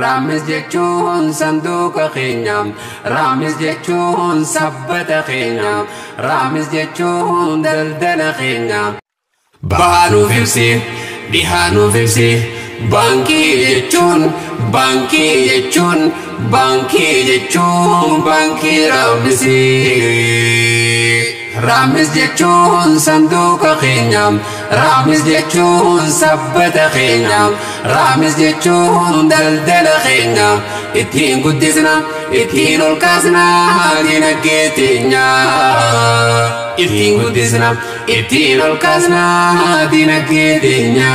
Ramiz jechuun sanduuqa keenyaam, Ramiz jechuun sabbata keenyaam, Ramiz jechuun daldala keenyaam. Baanuuf ibsi, dhihaanuuf ibsi, baankii jechuun, baankii jechuun, baankii jechuun, baankii Ramizi. Ramiz jechuun sanduuqa keenyaam, Ramiz jechuun sabbata keenyaam, Ramiz jechuun daldala keenyaam. Ittiin guddisna, ittiin ol kaasna dinagdee teenya. Ittiin guddisna, ittiin ol kaasna dinagdee teenya.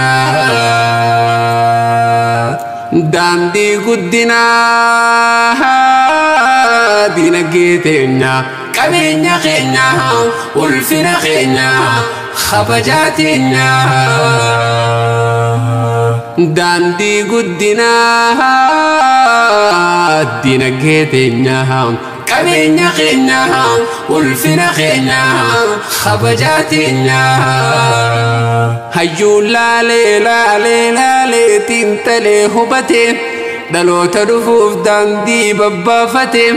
Daandii guddinaa dinagdee teenya. Qabeenya keenya, ulfina keenya, kabajaa teenya. Daandii guddinaa dinagdee teenya. Qabeenya keenya, ulfina keenya, kabajaa teenya. Hayyuun laalee laalee laalee xiinxalee hubatee dhaloota dhufuuf daandii babbaafatee.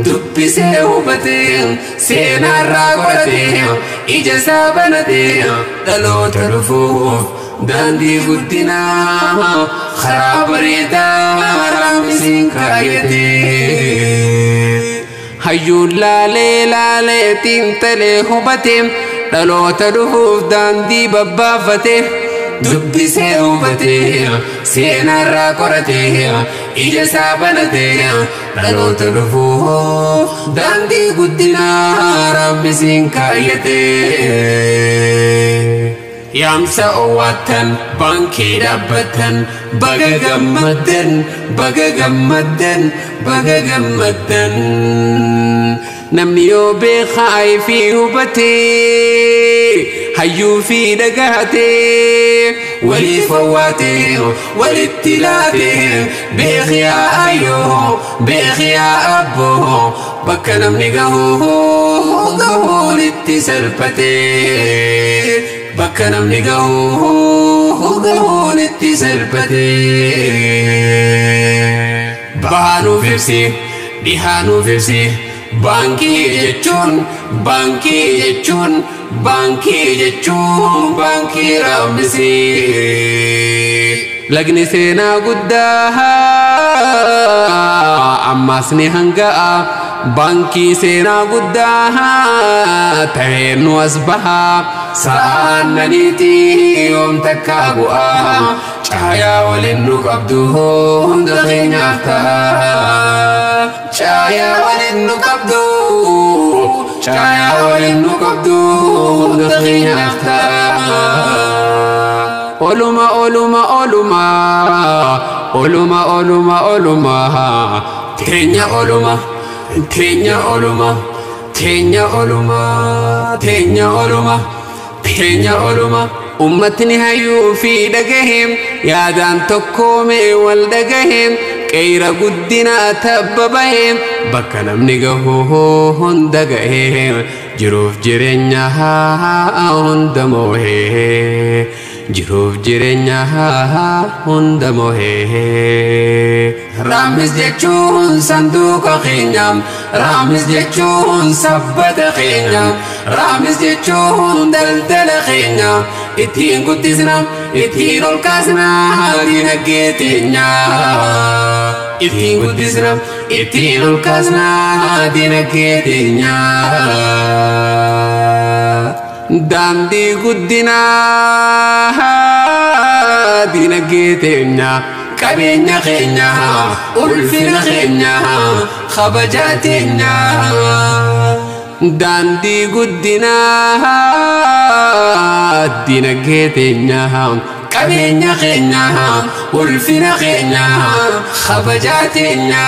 Dubbisee hubatee seenaarraa qoratee ija isaa banatee dhaloota dhufuuf daandii guddinaa karaa bareedaa Ramiziin kaayatee. Hayyuun laalee laalee xiinxalee hubatee dhaloota dhufuuf daandii babbaafatee. Dubbisee hubatee seenaarraa qoratee ija isaa banatee dhaloota dhufuuf daandii guddinaa Ramiziin kaayatee. Yaamsa owaattan baankii dhaabbatan baga gammaddan, baga gammaddan, baga gammaddan. Namni yoo beekaa fi hubatee hayyuu fi dhagahatee waliif hawwaatee walitti laatee beekiyaa ayyoo beekiyaa abboo bakka namni gahuun itti salphatee bakka namni gahuun itti salphatee. Baanuuf ibsi, dhihaanuuf ibsi. Baankii jechuun, baankii jechuun, baankii jechuun, baankii Ramizi. Lagni seenaa guddaa ammas ni hanga'a. Baankii seenaa guddaa ta'ee nu as baha. Sa'aan naniitii yoom takkaa bu'aa. Caayaa waliin nu qabdu hunda keenyaaf ta'a. Caayaa waliin nu qabdu, caayaa waliin nu qabdu hunda keenyaaf ta'a. Oluma oluma oluma, oluma oluma oluma, teenya oluma, teenya oluma, teenya oluma, teenya oluma, teenya oluma. Ummatni hayyuu fi dhagaheem yaadaan tokkoomee wal dhagaheem qeera guddinaa tabba baheem bakka namni gahuu hunda gaheem jiruuf jireenya hunda moohee jiruuf jireenya hunda moohee. Ramiz jechuun sanduuqa keenyaam, Ramiz jechuun sabbata keenyaam, Ramiz jechuun daldala keenyaam. Ittiin guddisna, ittiin ol kaasna dinagdee teenya. Ittiin guddisna, ittiin ol kaasna dinagdee teenya. Daandii guddinaa dinagdee teenya. Qabeenya keenya, ulfina keenya, kabajaa teenya. Daandii guddinaa dinagdee teenya. Qabeenya keenya, ulfina keenya, kabajaa teenya.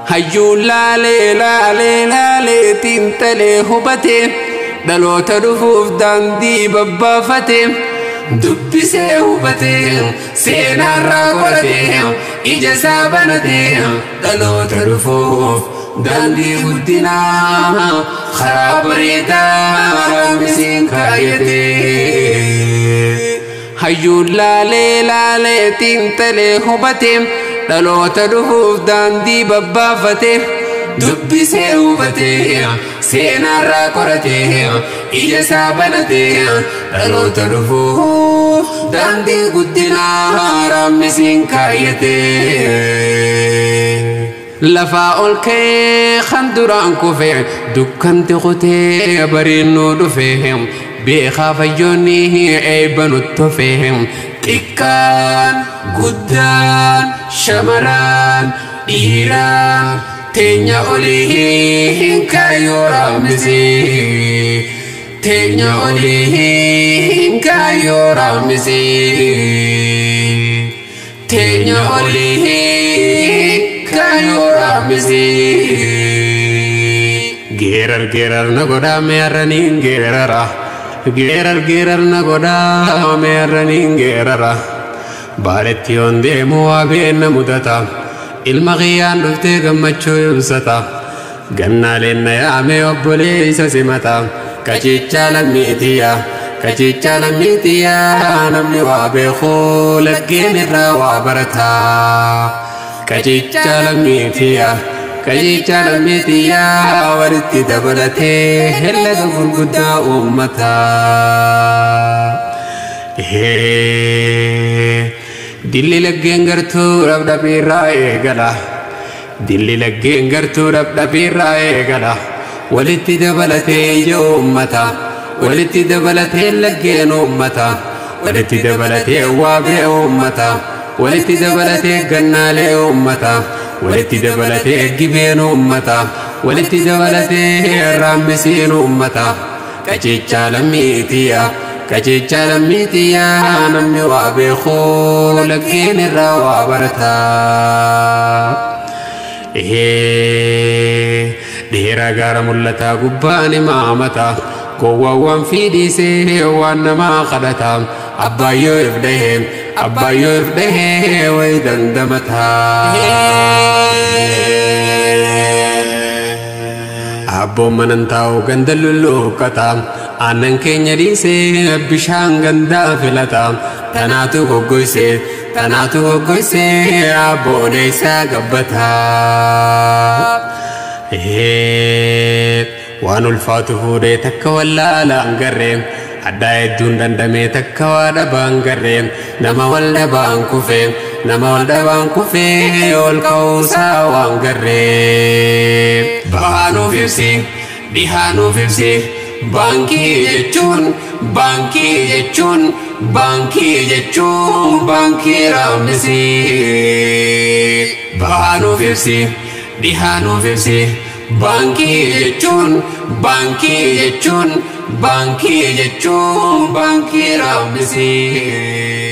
Hayyuun laalee laalee laalee xiinxalee hubatee dhaloota dhufuuf daandii babbaafatee. Dubbisee hubatee seenaarraa qoratee ija isaa banatee dhaloota dhufuuf daandii guddinaa karaa bareedaa Ramiziin kaayatee. hayyuu laalee xiinxalee hubate dhaloota dhufuuf daandii babbaafate dubbisee hubate seenaarraa qorate ija isaa banate dhaloota dhufuuf daandii guddinaa raammisiin kaayyate. lafaa ol ka'ee kan duraan kufe dukkanti kutee bariinuu dhufe beekaa fayyoonni eebbanutti tofe xiqqaan guddaan shamaraan dhiiraan teenya olii kaayyoo raammisiin teenya olii kaayyoo raammisiin teenya olii kaayyoo raammisiin. geerar na godhaa meerraniin geerara geerar na godhaa meerraniin geerara baaletti yoon deemu waa beenna mudata ilma qiyyaan dhuftee gammachuu ibsata gannaaleen na yaame obboleessa simata kachiichaa lammiitiyaa namni waa beekuu laggeen irraa waa barata kachiichaa lammiitiyaa walitti dabalatee herrega gurguddaa uummataa. dilli laggeen gartuu dhabdhabiirraa eegala dilli laggeen gartuu dhabdhabiirraa eegala walitti dabalatee ija uummata walitti dabalatee laggeen uummata walitti dabalatee waabee uummata walitti dabalatee gannaalee uummata walitti dabalatee gibeen uummata walitti dabalatee raammisiin uummata kachiichaa lammiitiyaa namni waa beekuu laggeen irraa waa barata. dheeraa gaara mul'ataa gubbaan imaamata gowwaawwan fiidhiisee waan namaa kadhata abbaayyoo if dhahee way dandamata. abboon manan taa'u ganda lulluuqqata aannan keenya dhiisee bishaan gandaa filata tanaatu goggoysee abboon isaa gabbata. waan ulfaatu fuudhee takka wallaalaan garree addaa hedduun dandamee takka waa dhabaan garree nama wal dhabaan kufee ol ka'uusaa waan garree. bahaanuuf ibsi dhihaanuuf ibsi baankii jechuun baankii raammisiin. bahaanuuf ibsi dhihaanuuf ibsi baankii jechuun baankii raammisiin.